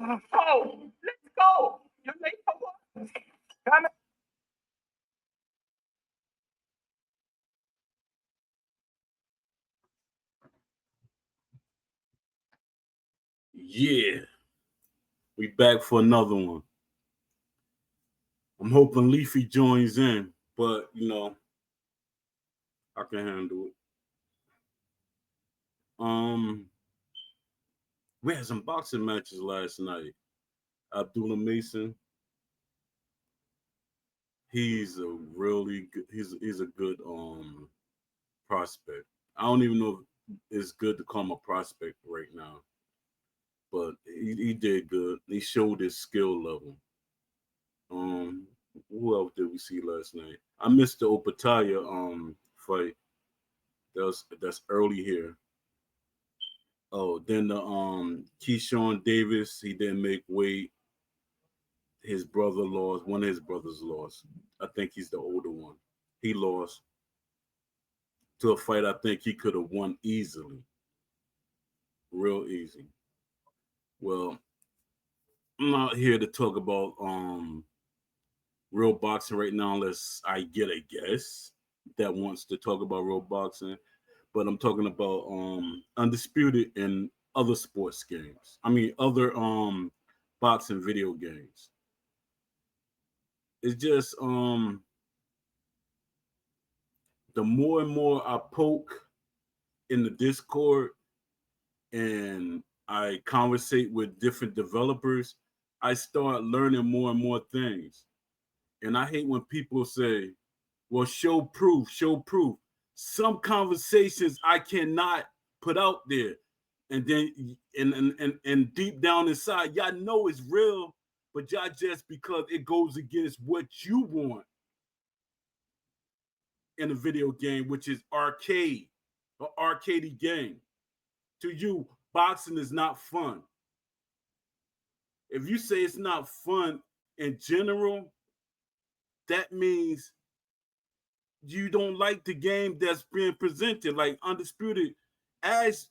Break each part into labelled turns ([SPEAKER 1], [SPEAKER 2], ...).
[SPEAKER 1] Oh, let's go. You're late for what? Come
[SPEAKER 2] Yeah, we back for another one. I'm hoping Leafy joins in, but I can handle it. Um, we had some boxing matches last night. Abdullah Mason, he's a really good. He's a good prospect. I don't even know if it's good to call him a prospect right now, but he did good. He showed his skill level. Um, who else did we see last night? I missed the Opataya fight. That's early here. Oh, then the Keyshawn Davis, he didn't make weight. His brother lost. One of his brothers lost. I think he's the older one. He lost to a fight I think he could have won easily, real easy. Well, I'm not here to talk about real boxing right now unless I get a guest that wants to talk about real boxing. But I'm talking about undisputed and other sports games. I mean other boxing video games. It's just the more and more I poke in the Discord and I conversate with different developers, I start learning more and more things. And I hate when people say, well, show proof, show proof. Some conversations I cannot put out there. And then and deep down inside, y'all know it's real, but y'all just because it goes against what you want in a video game, which is arcade, or arcadey game. To you, boxing is not fun. If you say it's not fun in general, that means you don't like the game that's being presented. Like Undisputed, as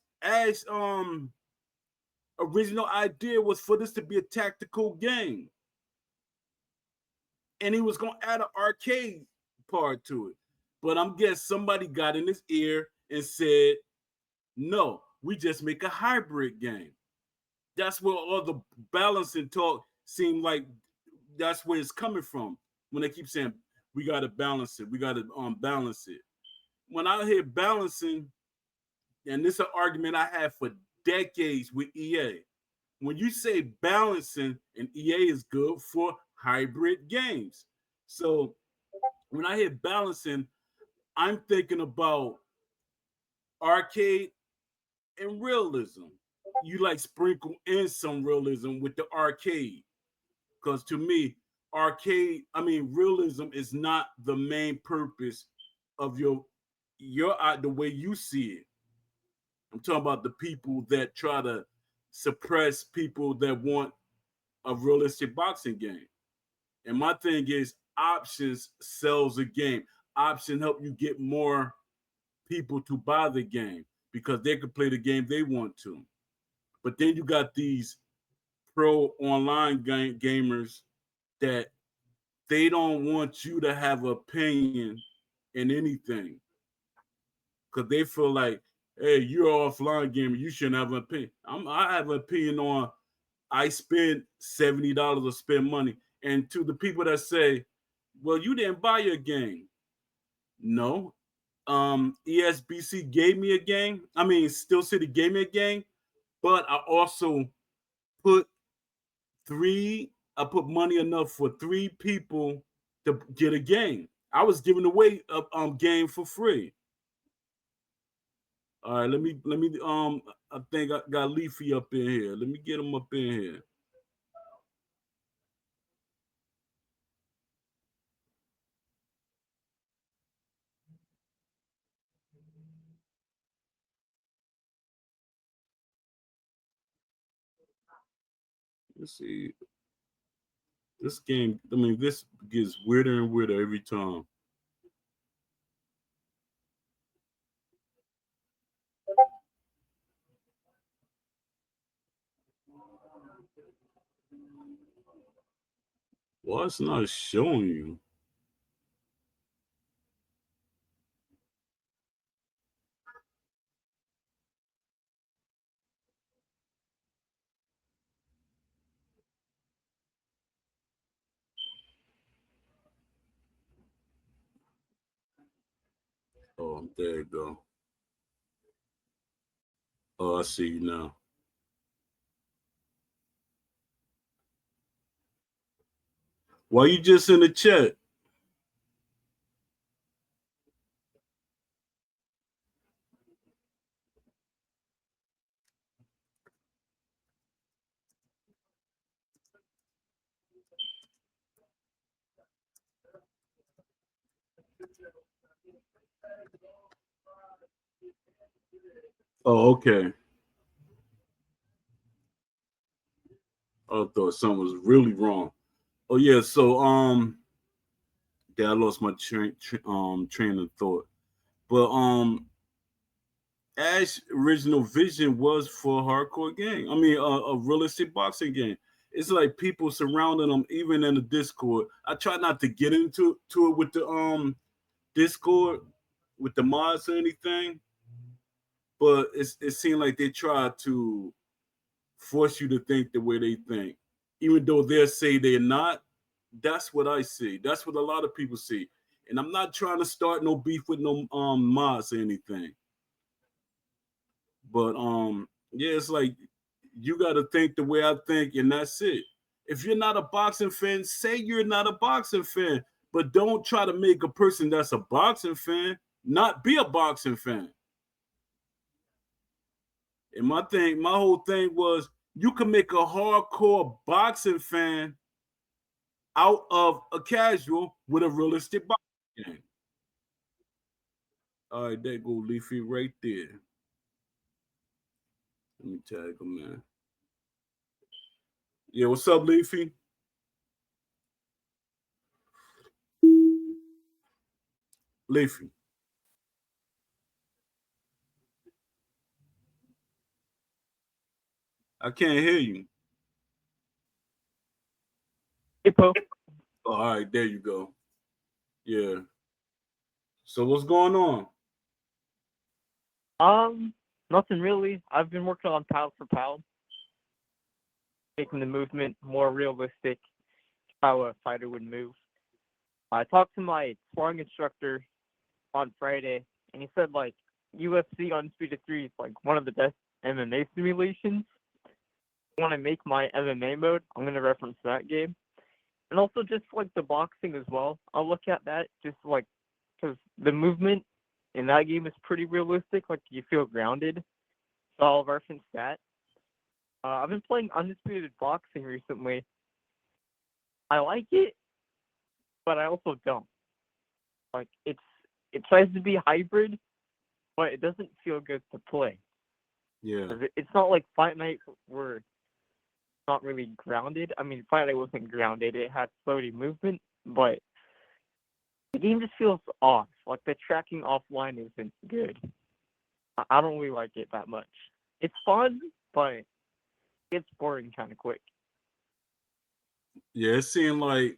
[SPEAKER 2] original idea was for this to be a tactical game, and he was gonna add an arcade part to it. But I'm guessing somebody got in his ear and said, "No, we just make a hybrid game." That's where all the balancing talk seem like that's where it's coming from. When they keep saying we got to balance it, we got to balance it. When I hear balancing, and this is an argument I had for decades with EA. When you say balancing, and EA is good for hybrid games. So when I hear balancing, I'm thinking about arcade and realism. You like sprinkle in some realism with the arcade. Because to me, realism is not the main purpose of your the way you see it. I'm talking about the people that try to suppress people that want a realistic boxing game. And my thing is, options sells a game. Option help you get more people to buy the game because they can play the game they want to. But then you got these pro online gamers that they don't want you to have opinion in anything because they feel like, hey, you're an offline gamer, you shouldn't have an opinion. I have an opinion on I spend $70 or spend money. And to the people that say, well, you didn't buy your game. No. ESBC gave me a game. Steel City gave me a game, but I also put I put money enough for three people to get a game. I was giving away a game for free. All right, let me I think I got Leafy up in here. Let me get him up in here. Let's see. This game, this gets weirder and weirder every time. Well, it's not showing you. Oh, there you go. Oh, I see you now. Why you just in the chat? Oh, okay. I thought something was really wrong. Oh yeah, so yeah, I lost my train of thought. But Ash original vision was for a hardcore game. I mean, a realistic boxing game. It's like people surrounding them, even in the Discord. I try not to get into it with the Discord, with the mods or anything, but it seemed like they try to force you to think the way they think, even though they say they're not. That's what I see. That's what a lot of people see. And I'm not trying to start no beef with no mods or anything. But yeah, it's like you got to think the way I think, and that's it. If you're not a boxing fan, say you're not a boxing fan, but don't try to make a person that's a boxing fan not be a boxing fan. And my whole thing was you can make a hardcore boxing fan out of a casual with a realistic boxing game. All right, there go Leafy right there. Let me tag him, man. Yeah, what's up, Leafy? Leafy, I can't hear you.
[SPEAKER 3] Hey, Poe.
[SPEAKER 2] Oh, all right, there you go. Yeah. So what's going on?
[SPEAKER 3] Um, Nothing really. I've been working on pound for pound, making the movement more realistic, how a fighter would move. I talked to my sparring instructor on Friday, and he said like UFC Undisputed 3 is like one of the best MMA simulations. When I make my MMA mode, I'm gonna reference that game, and also just like the boxing as well. I'll look at that just like because the movement in that game is pretty realistic. Like you feel grounded, so I'll reference that. I've been playing Undisputed Boxing recently. I like it, but I also don't. Like it tries to be hybrid, but it doesn't feel good to play.
[SPEAKER 2] Yeah.
[SPEAKER 3] It's not like Fight Night where it's not really grounded. I mean, Fight Night wasn't grounded. It had floaty movement, but the game just feels off. Like the tracking offline isn't good. I don't really like it that much. It's fun, but it's boring kind of quick.
[SPEAKER 2] Yeah, it seemed like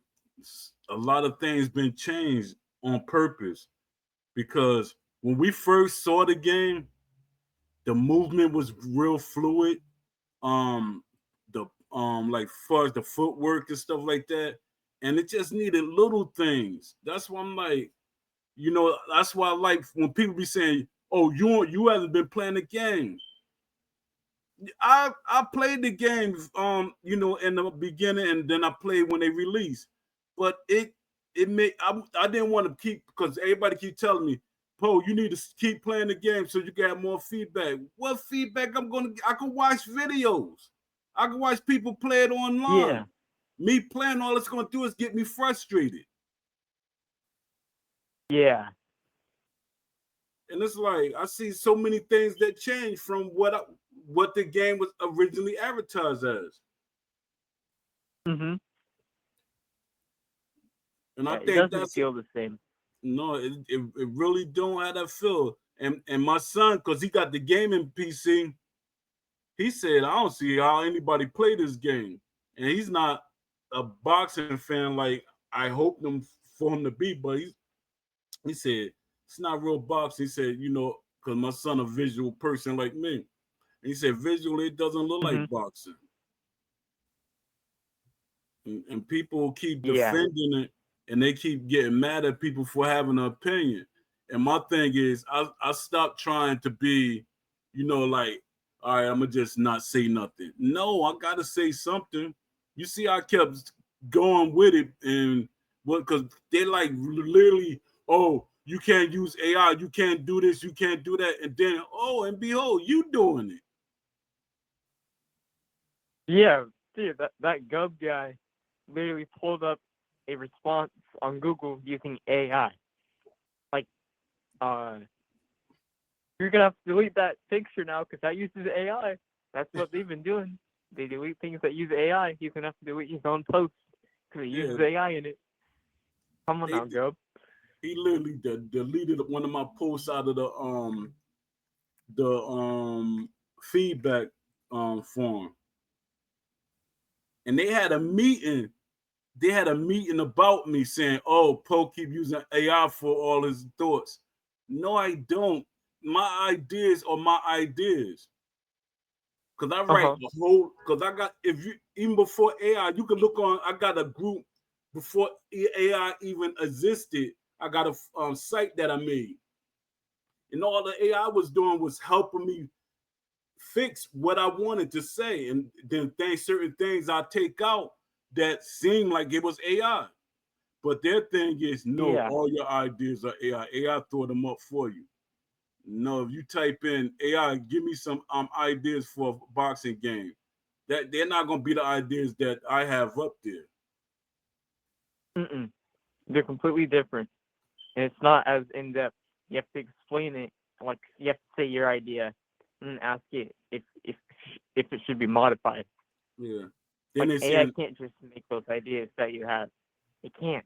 [SPEAKER 2] a lot of things been changed on purpose because when we first saw the game, the movement was real fluid. The like far as the footwork and stuff like that, and it just needed little things. That's why I'm like, that's why I like when people be saying, "Oh, you haven't been playing the game." I played the games in the beginning, and then I played when they released. But it made I didn't want to keep because everybody keep telling me, Poe, you need to keep playing the game so you can have more feedback. What feedback I can watch videos. I can watch people play it online.
[SPEAKER 3] Yeah,
[SPEAKER 2] Me playing all it's gonna do is get me frustrated.
[SPEAKER 3] yeah.
[SPEAKER 2] And it's like I see so many things that change from what the game was originally advertised as.
[SPEAKER 3] Mhm.
[SPEAKER 2] And I
[SPEAKER 3] Yeah, it
[SPEAKER 2] think
[SPEAKER 3] doesn't
[SPEAKER 2] that's
[SPEAKER 3] feel the same.
[SPEAKER 2] no, it really don't have that feel. And my son, because he got the gaming PC, he said, I don't see how anybody play this game. And he's not a boxing fan like I hope them for him to be, but he said it's not real boxing. He said, because my son a visual person like me. And he said visually it doesn't look
[SPEAKER 3] Mm-hmm.
[SPEAKER 2] like boxing. And people keep
[SPEAKER 3] Yeah.
[SPEAKER 2] defending it, and they keep getting mad at people for having an opinion. And my thing is, I stopped trying to be, like, all right, I'm gonna just not say nothing. No, I gotta say something. You see, I kept going with it, and what? Because they like literally, oh, you can't use AI, you can't do this, you can't do that, and then oh, and behold, you doing it.
[SPEAKER 3] Yeah, dude, that Gub guy literally pulled up a response on Google using AI. Like, you're gonna have to delete that picture now because that uses AI. That's what they've been doing. They delete things that use AI. He's gonna have to delete his own post because he
[SPEAKER 2] Yeah,
[SPEAKER 3] uses AI in it. Come on
[SPEAKER 2] they
[SPEAKER 3] now, Gub.
[SPEAKER 2] he literally deleted one of my posts out of the feedback form, and they had a meeting. They had a meeting about me saying, "Oh, Poe keep using AI for all his thoughts." No, I don't. My ideas are my ideas. Cause I
[SPEAKER 3] Uh
[SPEAKER 2] write
[SPEAKER 3] huh.
[SPEAKER 2] the whole. Cause I got if you even before AI, you can look on. I got a group before AI even existed. I got a site that I made, and all the AI was doing was helping me fix what I wanted to say, and then certain things I take out that seem like it was AI. But their thing is no,
[SPEAKER 3] Yeah.
[SPEAKER 2] all your ideas are AI. AI throw them up for you. No, if you type in AI, give me some ideas for a boxing game. That they're not gonna be the ideas that I have up there.
[SPEAKER 3] Mm-mm. They're completely different, and it's not as in depth. You have to explain it. Like you have to say your idea, and ask it if it should be modified.
[SPEAKER 2] Yeah. Then
[SPEAKER 3] Like
[SPEAKER 2] they
[SPEAKER 3] AI
[SPEAKER 2] saying,
[SPEAKER 3] can't just make those ideas that you have. It can't.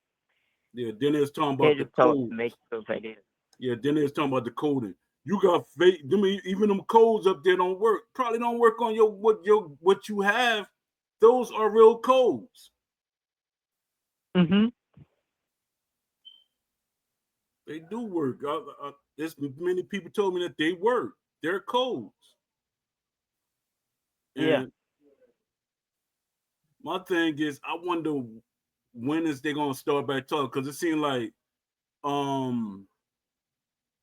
[SPEAKER 2] yeah, then it's talking
[SPEAKER 3] You
[SPEAKER 2] about
[SPEAKER 3] can't
[SPEAKER 2] the
[SPEAKER 3] just tell it to
[SPEAKER 2] code.
[SPEAKER 3] make those ideas.
[SPEAKER 2] Yeah, then it's talking about the coding. You got fake. I mean, even them codes up there don't work. Probably don't work on what you have. Those are real codes.
[SPEAKER 3] Mhm.
[SPEAKER 2] They do work. There's many people told me that they work. They're codes.
[SPEAKER 3] Yeah.
[SPEAKER 2] And my thing is, I wonder when is they gonna start back talking? Because it seemed like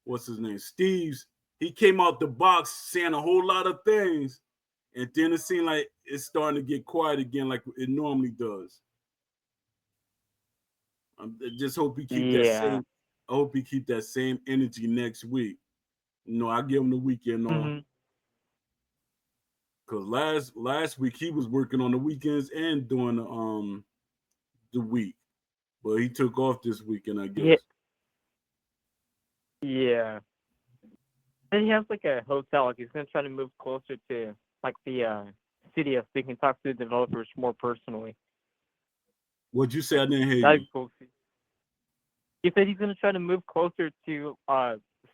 [SPEAKER 2] what's his name? Steve's. He came out the box saying a whole lot of things, and then it seemed like it's starting to get quiet again, like it normally does. I just hope he keep that
[SPEAKER 3] Yeah.
[SPEAKER 2] same. I hope he keep that same energy next week. I give him the weekend off.
[SPEAKER 3] Mhm.
[SPEAKER 2] Cause last week he was working on the weekends and doing the week, but he took off this weekend, I
[SPEAKER 3] Yeah.
[SPEAKER 2] guess.
[SPEAKER 3] Yeah. And he has like a hotel. Like he's gonna try to move closer to like the studio so he can talk to the developers more personally.
[SPEAKER 2] What'd you say? I didn't hear
[SPEAKER 3] That'd
[SPEAKER 2] you.
[SPEAKER 3] be cool. He said he's gonna try to move closer to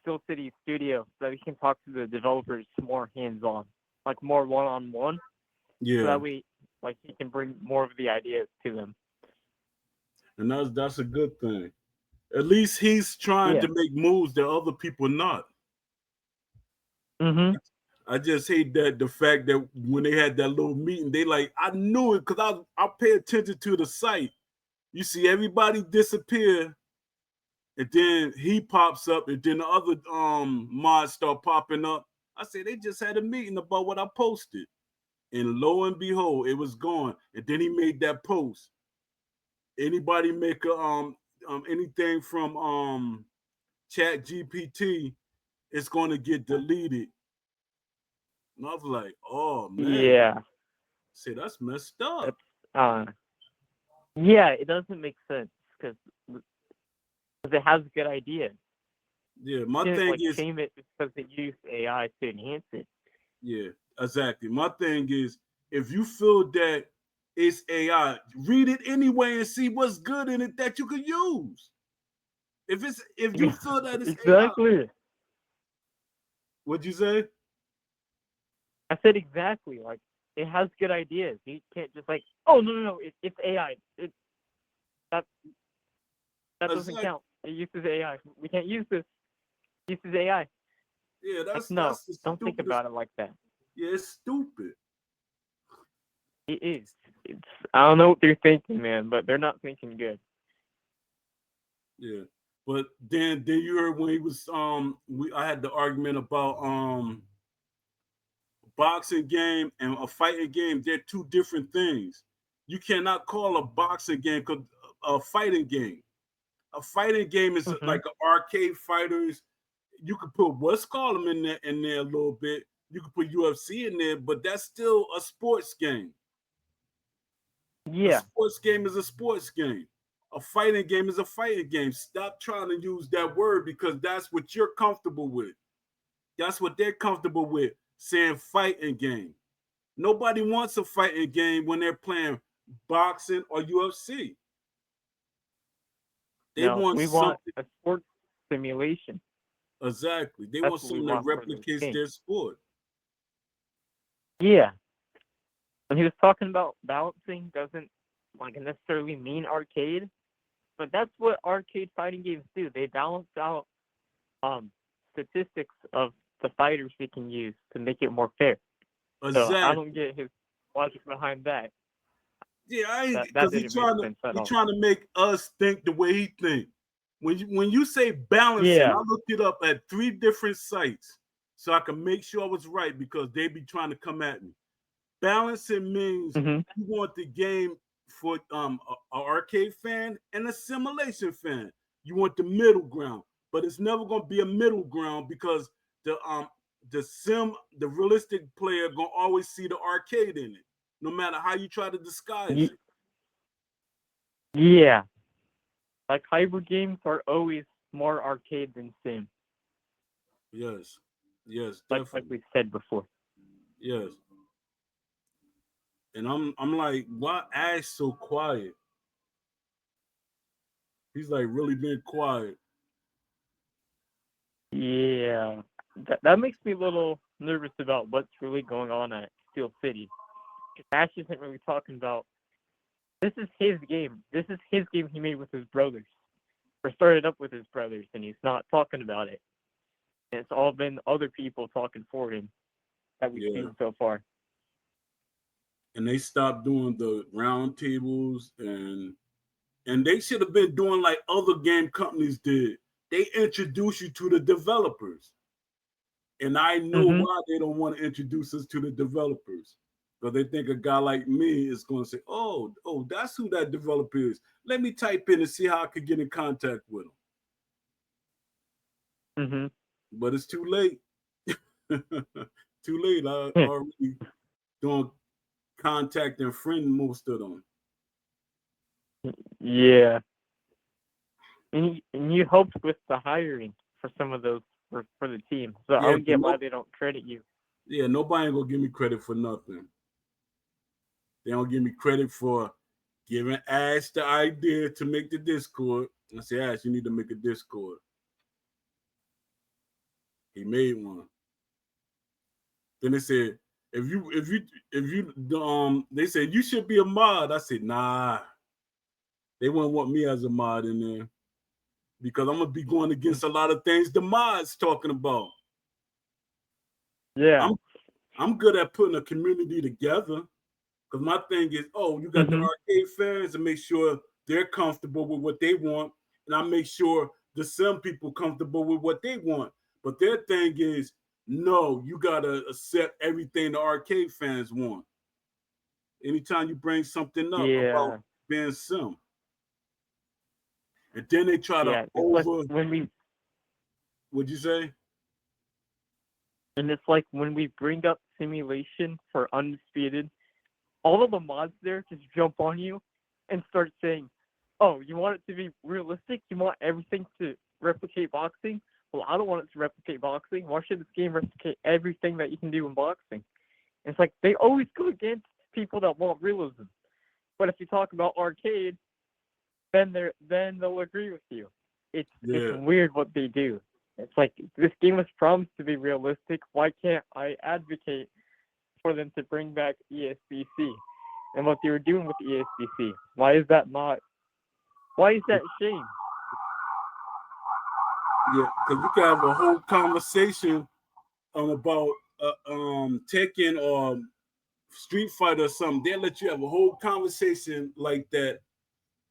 [SPEAKER 3] Steel City Studio so that he can talk to the developers more hands on, like more one on one. So
[SPEAKER 2] Yeah,
[SPEAKER 3] that way, like he can bring more of the ideas to them.
[SPEAKER 2] and that's a good thing. At least he's trying
[SPEAKER 3] Yeah.
[SPEAKER 2] to make moves that other people not.
[SPEAKER 3] Mhm.
[SPEAKER 2] I just hate that the fact that when they had that little meeting, they like I knew it because I pay attention to the site. You see everybody disappear, and then he pops up, and then the other mods start popping up. I say they just had a meeting about what I posted, and lo and behold, it was gone. And then he made that post. Anybody make a anything from Chat GPT, it's going to get deleted. And I was like, oh man,
[SPEAKER 3] Yeah.
[SPEAKER 2] say that's messed up.
[SPEAKER 3] That's yeah. It doesn't make sense because it has a good idea.
[SPEAKER 2] Yeah, my
[SPEAKER 3] You didn't
[SPEAKER 2] thing
[SPEAKER 3] like
[SPEAKER 2] is,
[SPEAKER 3] shame it because it used AI to enhance it.
[SPEAKER 2] yeah, exactly. My thing is, if you feel that it's AI, read it anyway and see what's good in it that you could use. If you
[SPEAKER 3] Yeah.
[SPEAKER 2] feel that it's AI,
[SPEAKER 3] Exactly.
[SPEAKER 2] what'd you say?
[SPEAKER 3] I said exactly. Like it has good ideas. You can't just like, oh no, it's AI. That that doesn't
[SPEAKER 2] Exactly.
[SPEAKER 3] count. It uses AI. We can't use this. It uses AI.
[SPEAKER 2] Yeah,
[SPEAKER 3] Like
[SPEAKER 2] that's
[SPEAKER 3] no,
[SPEAKER 2] the
[SPEAKER 3] don't think
[SPEAKER 2] stupidest.
[SPEAKER 3] about it like that.
[SPEAKER 2] Yeah, it's stupid.
[SPEAKER 3] It is. It's I don't know what they're thinking, man, but they're not thinking good.
[SPEAKER 2] Yeah. But then you heard when he was I had the argument about boxing game and a fighting game. They're two different things. You cannot call a boxing game a fighting game. A fighting game is
[SPEAKER 3] Hmm.
[SPEAKER 2] like an arcade fighters. You could put what's called them in there a little bit. You could put UFC in there, but that's still a sports game. A
[SPEAKER 3] Yeah.
[SPEAKER 2] sports game is a sports game. A fighting game is a fighting game. Stop trying to use that word because that's what you're comfortable with. That's what they're comfortable with, saying fighting game. Nobody wants a fighting game when they're playing boxing or UFC. They
[SPEAKER 3] No,
[SPEAKER 2] want
[SPEAKER 3] we want
[SPEAKER 2] something
[SPEAKER 3] a sports simulation.
[SPEAKER 2] exactly. They
[SPEAKER 3] That's
[SPEAKER 2] want
[SPEAKER 3] what we
[SPEAKER 2] something that
[SPEAKER 3] want for this
[SPEAKER 2] replicates
[SPEAKER 3] game.
[SPEAKER 2] their sport.
[SPEAKER 3] Yeah. When he was talking about balancing, doesn't like necessarily mean arcade, but that's what arcade fighting games do. They balance out um statistics of the fighters they can use to make it more fair. So I don't
[SPEAKER 2] Exactly.
[SPEAKER 3] get his logic behind that.
[SPEAKER 2] Yeah, I
[SPEAKER 3] That
[SPEAKER 2] because
[SPEAKER 3] didn't make sense at
[SPEAKER 2] he
[SPEAKER 3] all.
[SPEAKER 2] trying to make us think the way he think. When you say balancing,
[SPEAKER 3] Yeah.
[SPEAKER 2] I looked it up at 3 different sites so I can make sure I was right because they be trying to come at me. Balancing means
[SPEAKER 3] Mhm.
[SPEAKER 2] you want the game for a arcade fan and a simulation fan. You want the middle ground, but it's never going to be a middle ground because the realistic player gonna always see the arcade in it, no matter how you try to disguise
[SPEAKER 3] Y-
[SPEAKER 2] it.
[SPEAKER 3] yeah. Like hybrid games are always more arcade than sim,
[SPEAKER 2] Yes, yes,
[SPEAKER 3] like
[SPEAKER 2] definitely,
[SPEAKER 3] we said before.
[SPEAKER 2] yes. And I'm like, why Ash so quiet? He's like really being quiet.
[SPEAKER 3] Yeah. That makes me a little nervous about what's really going on at Steel City. 'Cause Ash isn't really talking about this is his game. This is his game he made with his brothers. Or started up with his brothers and he's not talking about it. And it's all been other people talking for him that we've
[SPEAKER 2] Yeah.
[SPEAKER 3] seen so far.
[SPEAKER 2] And they stopped doing the round tables and they should have been doing like other game companies did. They introduce you to the developers. And I know
[SPEAKER 3] Mhm.
[SPEAKER 2] why they don't want to introduce us to the developers. Because they think a guy like me is going to say, oh, that's who that developer is. Let me type in and see how I could get in contact with him.
[SPEAKER 3] Mhm.
[SPEAKER 2] But it's too late. Too late. I already doing contact and friend most of them.
[SPEAKER 3] Yeah. And you helped with the hiring for some of those for the team. So I
[SPEAKER 2] Yeah,
[SPEAKER 3] don't
[SPEAKER 2] but
[SPEAKER 3] get why they don't credit you.
[SPEAKER 2] yeah, nobody ain't gonna give me credit for nothing. They don't give me credit for giving Ash the idea to make the Discord. I say, Ash, you need to make a Discord. He made one. Then they said, they said you should be a mod. I said, nah, they wouldn't want me as a mod in there because I'm gonna be going against a lot of things the mods talking about.
[SPEAKER 3] Yeah.
[SPEAKER 2] I'm I'm good at putting a community together because my thing is, oh, you got the
[SPEAKER 3] Mhm.
[SPEAKER 2] arcade fans and make sure they're comfortable with what they want, and I make sure the sim people comfortable with what they want. But their thing is, no, you gotta accept everything the arcade fans want. Anytime you bring something up about
[SPEAKER 3] Yeah.
[SPEAKER 2] being sim, and then they try to
[SPEAKER 3] Yeah. It's like
[SPEAKER 2] over.
[SPEAKER 3] when we
[SPEAKER 2] What'd you say?
[SPEAKER 3] and it's like when we bring up simulation for undisputed, all of the mods there just jump on you and start saying, "Oh, you want it to be realistic? You want everything to replicate boxing? Well, I don't want it to replicate boxing. Why should this game replicate everything that you can do in boxing?" And it's like they always go against people that want realism. But if you talk about arcade, then they'll agree with you. It's
[SPEAKER 2] Yeah,
[SPEAKER 3] weird what they do. It's like this game was promised to be realistic. Why can't I advocate for them to bring back ESBC and what they were doing with ESBC. Why is that shame?
[SPEAKER 2] Yeah, because we can have a whole conversation about Tekken or Street Fighter or something. They'll let you have a whole conversation like that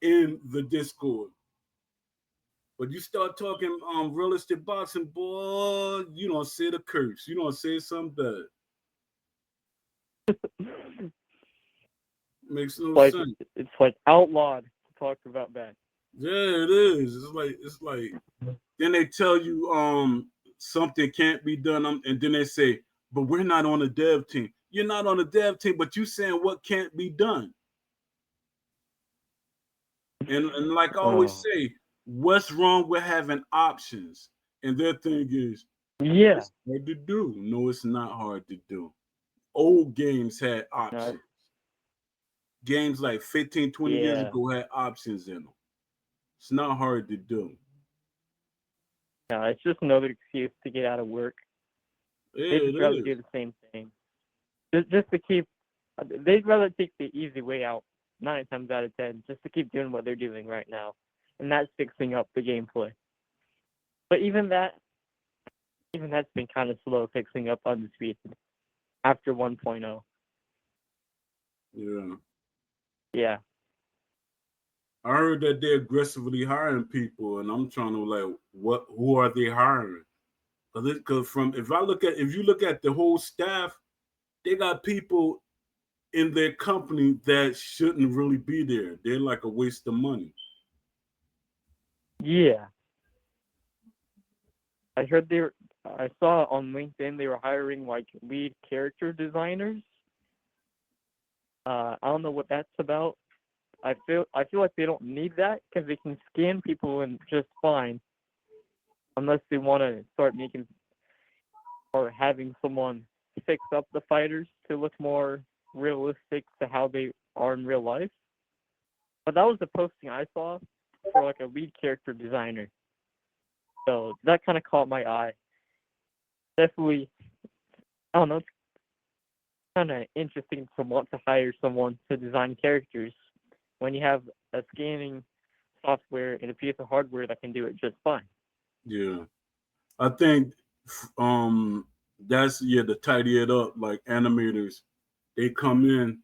[SPEAKER 2] in the Discord. But you start talking realistic boxing, boy, you don't say the curse. You don't say something bad. Makes no sense.
[SPEAKER 3] It's like outlawed to talk about that.
[SPEAKER 2] Yeah, it is. It's like then they tell you something can't be done, and then they say, but we're not on the dev team. You're not on the dev team, but you saying what can't be done. And like I always say, what's wrong with having options? And their thing is, it's hard to do. No, it's not hard to do. Old games had options. Games like 15, 20 years ago had options in them. It's not hard to do.
[SPEAKER 3] No, it's just another excuse to get out of work. They'd rather do the same thing. Just to keep, they'd rather take the easy way out 9 times out of 10, just to keep doing what they're doing right now. And that's fixing up the gameplay. But even that's been kind of slow fixing up Undisputed after 1.0.
[SPEAKER 2] Yeah.
[SPEAKER 3] Yeah.
[SPEAKER 2] I heard that they're aggressively hiring people, and I'm trying to like, who are they hiring? Because if you look at the whole staff, they got people in their company that shouldn't really be there. They're like a waste of money.
[SPEAKER 3] Yeah. I saw on LinkedIn they were hiring like lead character designers. I don't know what that's about. I feel like they don't need that because they can scan people in just fine, unless they want to start making or having someone fix up the fighters to look more realistic to how they are in real life. But that was the posting I saw for like a lead character designer. So that kind of caught my eye. Definitely, I don't know, it's kind of interesting to want to hire someone to design characters when you have a scanning software and a piece of hardware that can do it just fine.
[SPEAKER 2] Yeah. I think that's to tidy it up. Like animators, they come in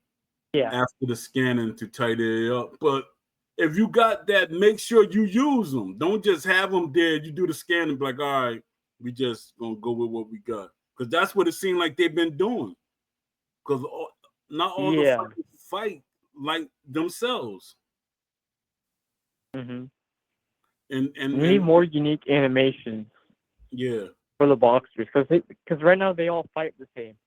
[SPEAKER 2] after the scanning to tidy it up. But if you got that, make sure you use them. Don't just have them there. You do the scanning, like, all right, we just gonna go with what we got, because that's what it seemed like they've been doing. Because not all the fighters fight like themselves.
[SPEAKER 3] Mm-hmm.
[SPEAKER 2] And
[SPEAKER 3] we need more unique animations.
[SPEAKER 2] Yeah.
[SPEAKER 3] For the boxers, because right now they all fight the same,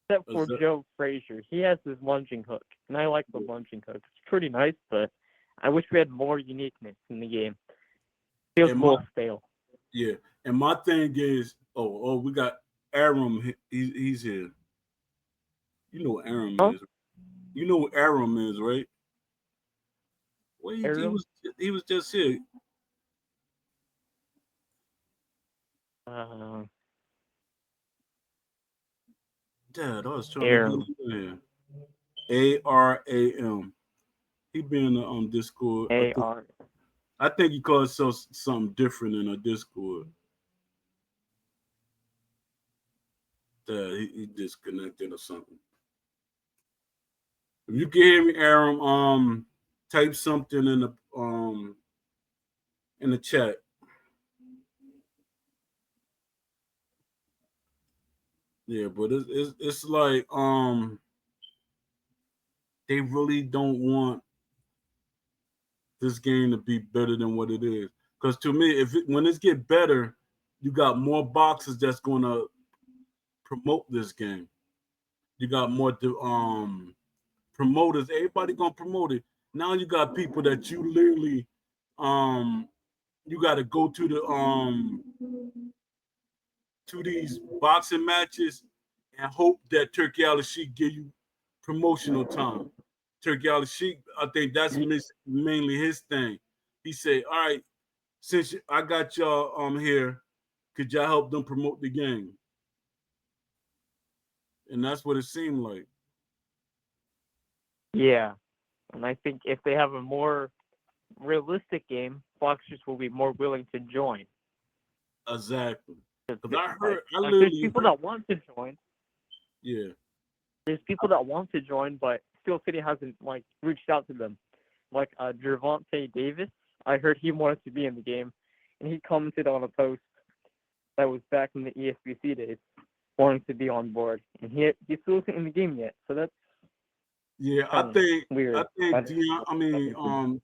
[SPEAKER 3] except for Joe Frazier. He has his lunging hook, and I like the lunging hook. It's pretty nice, but I wish we had more uniqueness in the game. It feels a little stale.
[SPEAKER 2] Yeah, and my thing is, we got Aram. He's here. You know what Aram is. You know what Aram is, right? Well, he was just here. Dad, I was trying to get him here. ARAM. He been on Discord. I think he calls himself something different in a Discord. Dad, he disconnected or something. If you can hear me, Aram, type something in the chat. Yeah, but it's like they really don't want this game to be better than what it is. Because to me, when it get better, you got more boxes that's gonna promote this game. You got more promoters. Everybody gonna promote it. Now you got people that you literally you got to go to these boxing matches and hope that Turkey Al Sheikh give you promotional time. Turkey Al Sheikh, I think that's mainly his thing. He said, all right, since I got y'all here, could y'all help them promote the game? and that's what it seemed like.
[SPEAKER 3] Yeah, and I think if they have a more realistic game, boxers will be more willing to join.
[SPEAKER 2] Exactly. Because I
[SPEAKER 3] Like there's
[SPEAKER 2] literally
[SPEAKER 3] people
[SPEAKER 2] heard,
[SPEAKER 3] that want to join.
[SPEAKER 2] yeah,
[SPEAKER 3] There's people that want to join, but Steel City hasn't like reached out to them. Like Gervonta Davis, I heard he wanted to be in the game, and he commented on a post that was back in the ESBC days, wanting to be on board, and he still isn't in the game yet. So that's
[SPEAKER 2] yeah.
[SPEAKER 3] kind of
[SPEAKER 2] I
[SPEAKER 3] weird.
[SPEAKER 2] think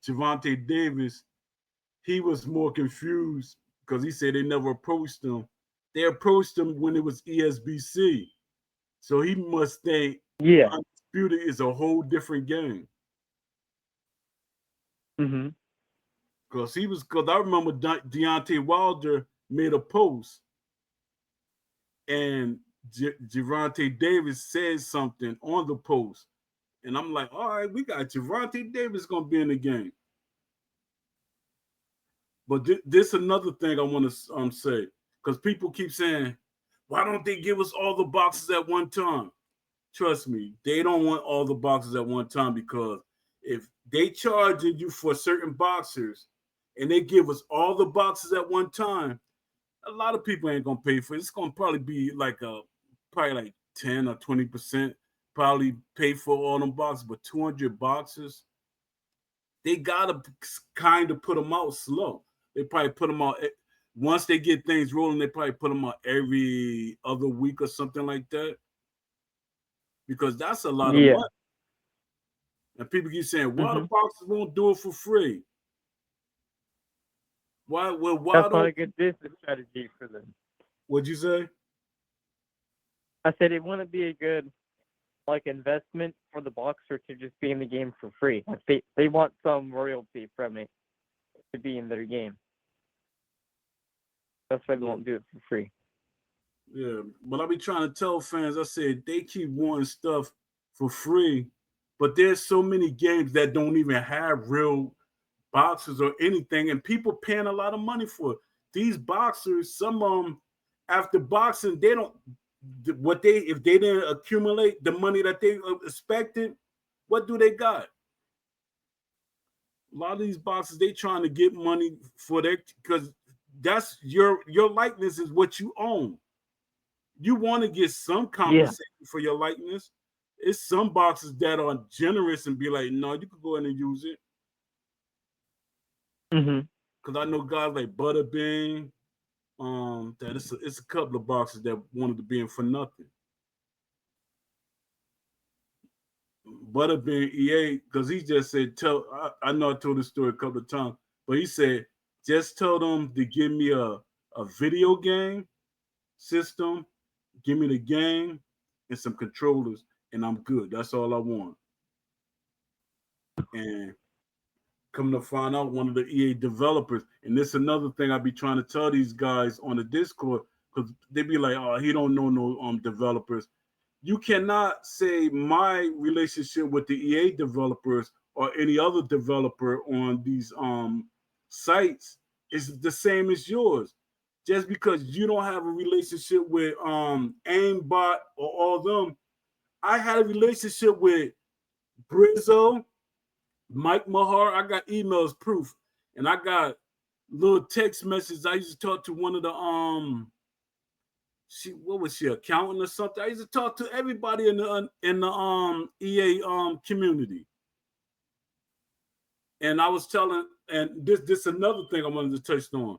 [SPEAKER 2] Javante Davis, he was more confused because he said they never approached him. They approached him when it was ESBC, so he must think
[SPEAKER 3] Yeah.
[SPEAKER 2] Undisputed is a whole different game.
[SPEAKER 3] Mhm.
[SPEAKER 2] Because I remember Deontay Wilder made a post and Gervonta Davis said something on the post, and I'm like, all right, we got Gervonta Davis gonna be in the game. But this another thing I want to say, because people keep saying, why don't they give us all the boxes at one time? Trust me, they don't want all the boxes at one time, because if they charging you for certain boxers and they give us all the boxes at one time, a lot of people ain't gonna pay for it. It's gonna probably be like probably like 10 or 20% probably pay for all them boxes, but 200 boxes, they gotta kind of put them out slow. They probably put them out once they get things rolling. They probably put them out every other week or something like that, because that's a lot of
[SPEAKER 3] Yeah.
[SPEAKER 2] money. And people keep saying, "Why the
[SPEAKER 3] Mhm.
[SPEAKER 2] boxers won't do it for free? Why? Well, why
[SPEAKER 3] That's not a
[SPEAKER 2] don't?"
[SPEAKER 3] good business strategy for them.
[SPEAKER 2] What'd you say?
[SPEAKER 3] I said it wouldn't be a good like investment for the boxer to just be in the game for free. Like they want some royalty from it to be in their game. That's why they
[SPEAKER 2] Yeah,
[SPEAKER 3] won't do it for free.
[SPEAKER 2] yeah. But I be trying to tell fans. I said they keep wanting stuff for free, but there's so many games that don't even have real boxers or anything, and people paying a lot of money for it. These boxers, some of them, after boxing, they don't what they if they didn't accumulate the money that they expected, what do they got? A lot of these boxers, they trying to get money for their, because that's your likeness is what you own. You want to get some
[SPEAKER 3] Yeah.
[SPEAKER 2] compensation for your likeness. It's some boxers that are generous and be like, no, you could go in and use it.
[SPEAKER 3] Mhm.
[SPEAKER 2] Because I know guys like Butterbean, that it's a couple of boxers that wanted to be in for nothing. Butterbean EA, because he just said, I know I told this story a couple of times, but he said, just tell them to give me a video game system, give me the game and some controllers, and I'm good. That's all I want. And come to find out, one of the EA developers, and this is another thing I be trying to tell these guys on the Discord, because they be like, oh, he don't know no developers. You cannot say my relationship with the EA developers or any other developer on these sites is the same as yours. Just because you don't have a relationship with Aimbot or all of them, I had a relationship with Brizzo, Mike Mahar. I got emails proof, and I got little text messages. I used to talk to one of the what was she, accountant or something? I used to talk to everybody in the EA community. And I was telling, and this another thing I wanted to touch on.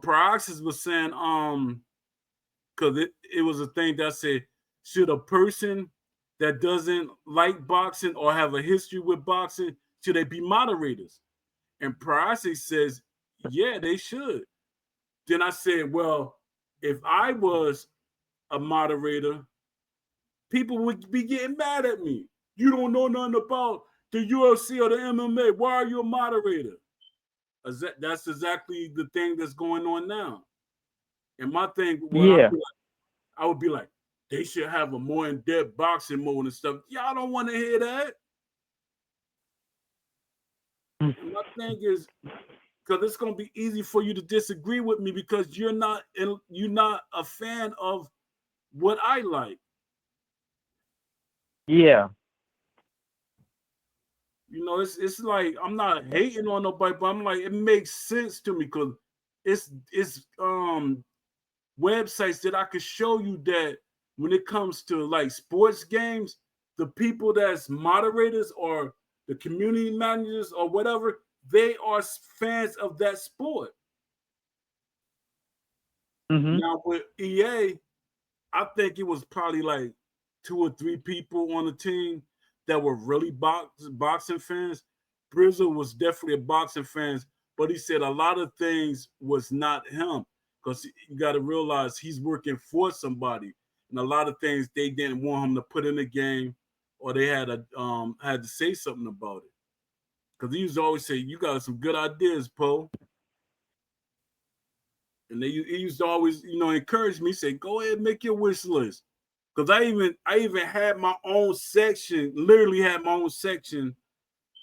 [SPEAKER 2] Praxis was saying because it was a thing that said, should a person that doesn't like boxing or have a history with boxing, should they be moderators? And Praxis says, yeah, they should. Then I said, well, if I was a moderator, people would be getting mad at me. You don't know nothing about the UFC or the MMA. Why are you a moderator? That's exactly the thing that's going on now. And my thing,
[SPEAKER 3] Yeah.
[SPEAKER 2] I would be like, they should have a more in-depth boxing mode and stuff. Y'all don't want to hear that. And my thing is, because it's gonna be easy for you to disagree with me because you're not a fan of what I like.
[SPEAKER 3] Yeah.
[SPEAKER 2] It's like I'm not hating on nobody, but I'm like it makes sense to me because it's websites that I could show you that when it comes to like sports games, the people that's moderators or the community managers or whatever, they are fans of that sport.
[SPEAKER 3] Mhm.
[SPEAKER 2] Now with EA, I think it was probably like two or three people on the team that were really boxing fans. Brizzle was definitely a boxing fan, but he said a lot of things was not him because you got to realize he's working for somebody, and a lot of things they didn't want him to put in the game, or they had to say something about it. Because he used to always say, "You got some good ideas, Poe," and he used to always encourage me. Say, "Go ahead, and make your wish list." Because I even had my own section, literally had my own section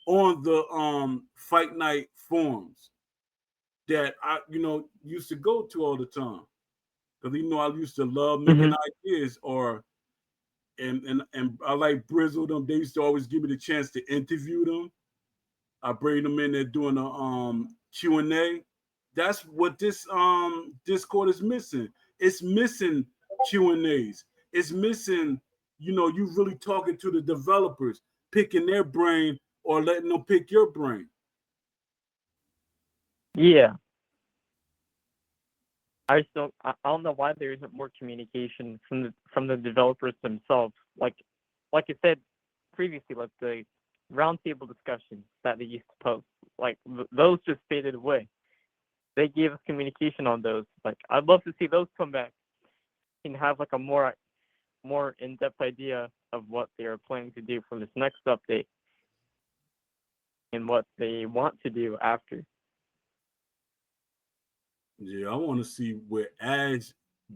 [SPEAKER 2] on the fight night forums that I used to go to all the time. Because I used to love making
[SPEAKER 3] Mhm.
[SPEAKER 2] ideas and I like Brizzle them. They used to always give me the chance to interview them. I bring them in there doing a Q&A. That's what this Discord is missing. It's missing Q&As. It's missing, you really talking to the developers, picking their brain or letting them pick your brain.
[SPEAKER 3] Yeah. I don't know why there isn't more communication from the developers themselves. Like I said previously, like the roundtable discussions that they used to post, like those just faded away. They gave us communication on those. Like I'd love to see those come back and have like a more in-depth idea of what they are planning to do for this next update and what they want to do after.
[SPEAKER 2] Yeah, I want to see where Ash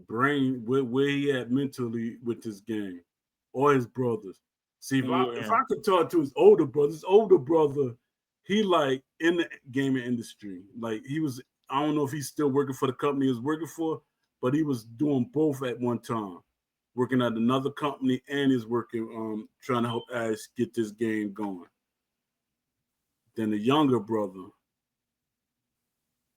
[SPEAKER 2] brain where he at mentally with this game, or his brothers. See if
[SPEAKER 3] Yeah.
[SPEAKER 2] I could talk to his older brother, he like in the gaming industry. Like he was, I don't know if he's still working for the company he was working for, but he was doing both at one time, working at another company and is working trying to help Ash get this game going. Then the younger brother,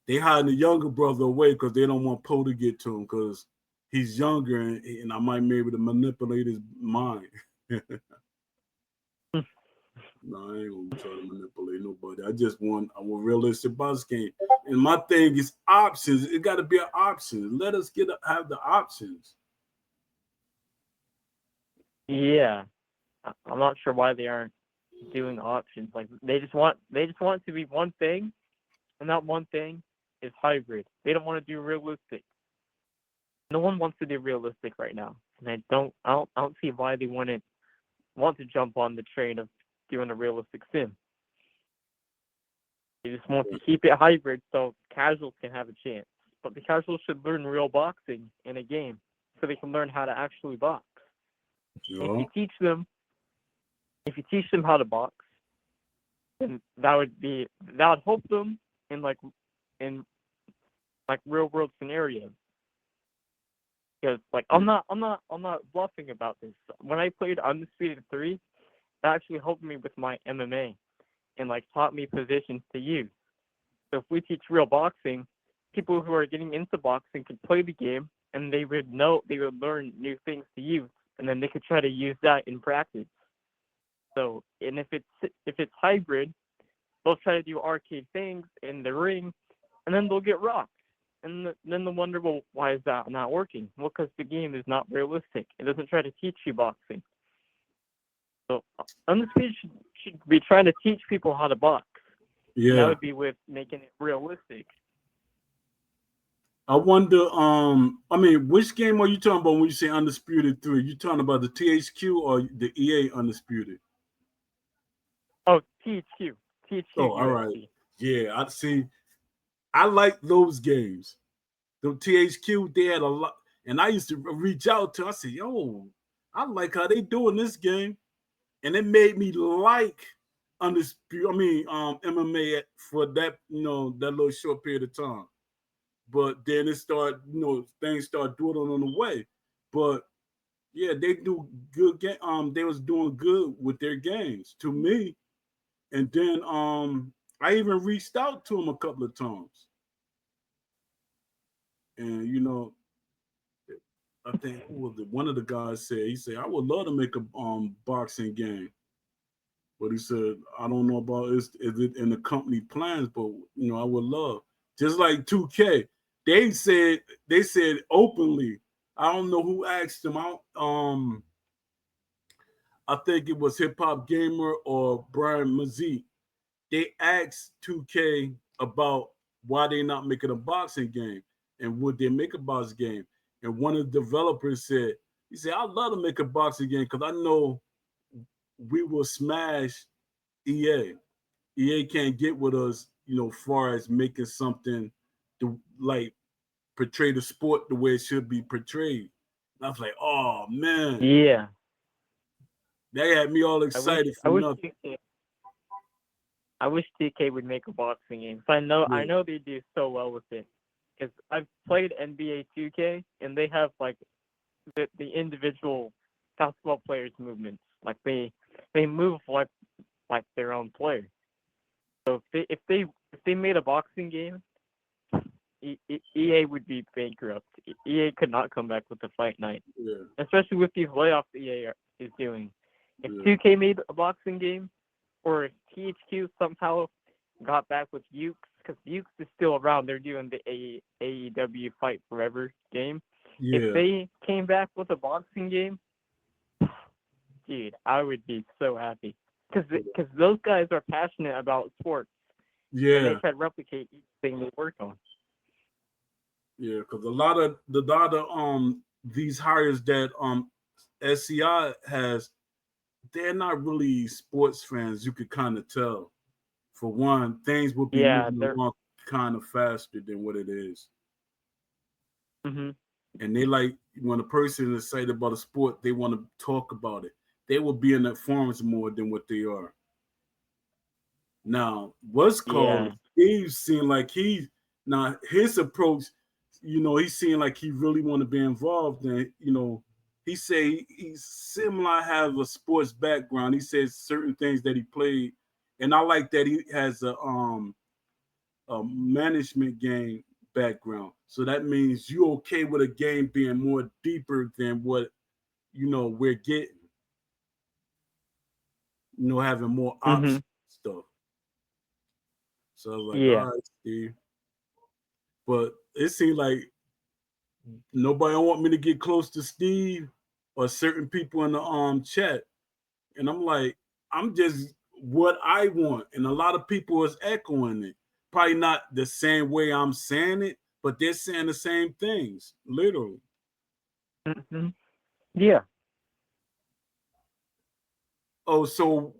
[SPEAKER 2] they hiding the younger brother away because they don't want Poe to get to him because he's younger and I might be able to manipulate his mind. No, I ain't gonna try to manipulate nobody. I want realistic boss game. And my thing is options. It got to be an option. Let us have the options.
[SPEAKER 3] Yeah. I'm not sure why they aren't doing options. Like they just want to be one thing, and that one thing is hybrid. They don't want to do realistic. No one wants to do realistic right now, and I don't see why they wouldn't want to jump on the train of doing a realistic sim. They just want to keep it hybrid so casuals can have a chance. But the casuals should learn real boxing in a game so they can learn how to actually box. If
[SPEAKER 2] Yeah.
[SPEAKER 3] you teach them, if you teach them how to box, then that would help them in in real world scenarios. Because like I'm not bluffing about this. When I played Undisputed 3, that actually helped me with my MMA and like taught me positions to use. So if we teach real boxing, people who are getting into boxing could play the game and they would learn new things to use, and then they could try to use that in practice. So and if it's hybrid, they'll try to do arcade things in the ring, and then they'll get rocked. And then they'll wonder, well, why is that not working? Well, because the game is not realistic. It doesn't try to teach you boxing. So Undisputed should be trying to teach people how to box. And that
[SPEAKER 2] Yeah.
[SPEAKER 3] would be with making it realistic.
[SPEAKER 2] I wonder. I mean, which game are you talking about when you say Undisputed 3? You talking about the THQ or the EA Undisputed?
[SPEAKER 3] Oh, THQ. THQ
[SPEAKER 2] Oh, all right.
[SPEAKER 3] UFC.
[SPEAKER 2] Yeah, I see. I like those games. The THQ, they had a lot, and I used to reach out to. I said, "Yo, I like how they doing this game," and it made me like undisputed. I mean, MMA for that that little short period of time. But then it started, things start dwindling on the way. But Yeah, they do good game. They was doing good with their games to me, and then I even reached out to them a couple of times, and I think who was it? One of the guys said he said I would love to make a boxing game, but he said I don't know about is it in the company plans, but I would love just like 2K. They said openly. I don't know who asked them out. I think it was Hip Hop Gamer or Brian Mazik. They asked 2K about why they not making a boxing game and would they make a boxing game. And one of the developers said, he said, I'd love to make a boxing game because I know we will smash EA. EA can't get with us, far as making something to like portray the sport the way it should be portrayed. And I was like, oh man,
[SPEAKER 3] Yeah.
[SPEAKER 2] they had me all
[SPEAKER 3] I wish
[SPEAKER 2] excited
[SPEAKER 3] I
[SPEAKER 2] for
[SPEAKER 3] wish
[SPEAKER 2] nothing.
[SPEAKER 3] 2K I wish 2K would make a boxing game. So I
[SPEAKER 2] Yeah,
[SPEAKER 3] know they do so well with it. Because I've played NBA 2K and they have like the individual basketball players' movements. Like they move like their own player. So if they made a boxing game, EA would be bankrupt. EA could not come back with a fight night,
[SPEAKER 2] yeah,
[SPEAKER 3] especially with these layoffs is doing. If
[SPEAKER 2] yeah,
[SPEAKER 3] 2K made a boxing game, or if THQ somehow got back with Ukes, because Ukes is still around, they're doing the AEW Fight Forever game. If
[SPEAKER 2] yeah,
[SPEAKER 3] they came back with a boxing game, dude, I would be so happy. Because those guys are passionate about sports, and they
[SPEAKER 2] yeah.
[SPEAKER 3] try to replicate each thing they work on.
[SPEAKER 2] Yeah, because a lot of these hires that SCI has, they're not really sports fans. You could kind of tell. For one, things will be
[SPEAKER 3] Yeah,
[SPEAKER 2] moving
[SPEAKER 3] they're.
[SPEAKER 2] along kind of faster than what it is,
[SPEAKER 3] Mhm.
[SPEAKER 2] and they like when a person is excited about a sport, they want to talk about it. They will be in the forums more than what they are now. What's called
[SPEAKER 3] Yeah.
[SPEAKER 2] Steve seemed like he now his approach, he seemed like he really want to be involved. And he say he's similar, have a sports background. He says certain things that he played, and I like that he has a management game background. So that means you okay with a game being more deeper than what we're getting. Having more options
[SPEAKER 3] Mhm.
[SPEAKER 2] stuff. So I was like, all
[SPEAKER 3] Yeah.
[SPEAKER 2] right, Steve. But it seemed like nobody want me to get close to Steve or certain people in the chat. And I'm like, I'm just what I want. And a lot of people is echoing it. Probably not the same way I'm saying it, but they're saying the same things, literally.
[SPEAKER 3] Mhm. Yeah.
[SPEAKER 2] Oh, so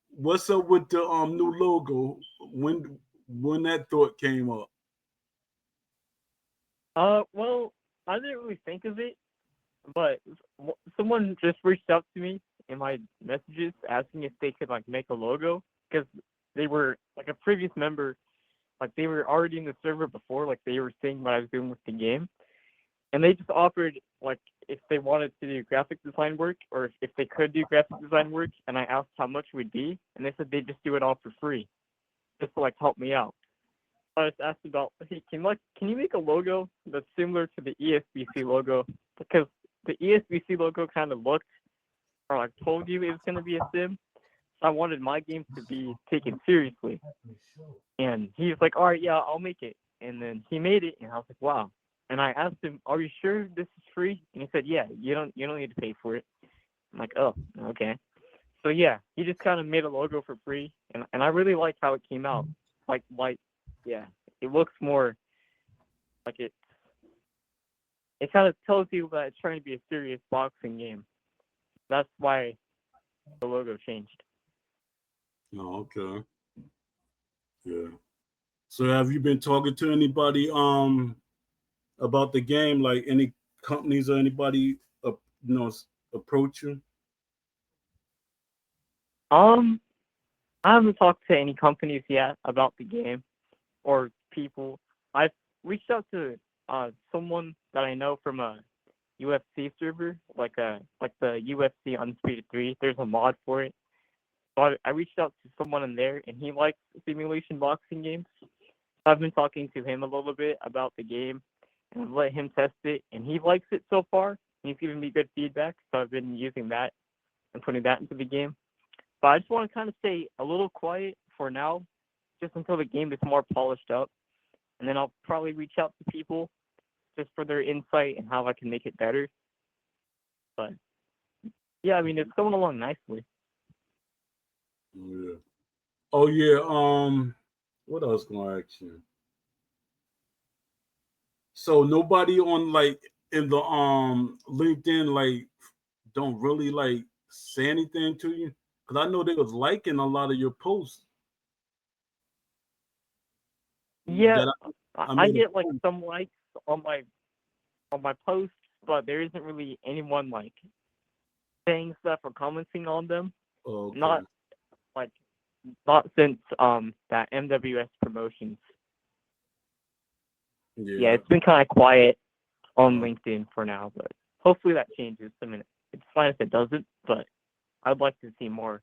[SPEAKER 2] what's up with the new logo? When that thought came up?
[SPEAKER 3] Well, I didn't really think of it, but someone just reached out to me in my messages asking if they could like make a logo because they were like a previous member, like they were already in the server before, like they were seeing what I was doing with the game, and they just offered like if they wanted to do graphic design work or if they could do graphic design work, and I asked how much it would be, and they said they'd just do it all for free, just to like help me out. I was asked about, hey, can you make a logo that's similar to the ESBC logo? Because the ESBC logo kind of looked or like told you it was going to be a sim. So I wanted my game to be taken seriously. And he was like, all right, yeah, I'll make it. And then he made it, and I was like, wow. And I asked him, are you sure this is free? And he said, yeah, you don't need to pay for it. I'm like, oh, okay. So yeah, he just kind of made a logo for free, and I really like how it came out. Like yeah, it looks more like it kind of tells you that it's trying to be a serious boxing game. That's why the logo changed.
[SPEAKER 2] Oh, okay. Yeah. So have you been talking to anybody about the game, like any companies or anybody approach you?
[SPEAKER 3] Um, I haven't talked to any companies yet about the game or people. I've reached out to someone that I know from a UFC server, like the UFC Undisputed 3. There's a mod for it. So I reached out to someone in there, and he likes simulation boxing games. I've been talking to him a little bit about the game, and I've let him test it, and he likes it so far. He's giving me good feedback, so I've been using that and putting that into the game. But I just want to kind of stay a little quiet for now, just until the game is more polished up, and then I'll probably reach out to people just for their insight and how I can make it better. But yeah, I mean, it's going along nicely.
[SPEAKER 2] Yeah. Oh yeah. What else gonna ask you? So nobody on like in the LinkedIn like don't really like say anything to you? Because I know they was liking a lot of your posts.
[SPEAKER 3] Yeah,
[SPEAKER 2] That I
[SPEAKER 3] I
[SPEAKER 2] made a
[SPEAKER 3] get like
[SPEAKER 2] post.
[SPEAKER 3] some likes on my posts, but there isn't really anyone like saying stuff or commenting on them.
[SPEAKER 2] Okay.
[SPEAKER 3] Not like not since that MWS promotions. Yeah,
[SPEAKER 2] Yeah.
[SPEAKER 3] it's been kind of quiet on
[SPEAKER 2] Uh,
[SPEAKER 3] LinkedIn for now, but hopefully that changes. I mean, it's fine if it doesn't, but I'd like to see more,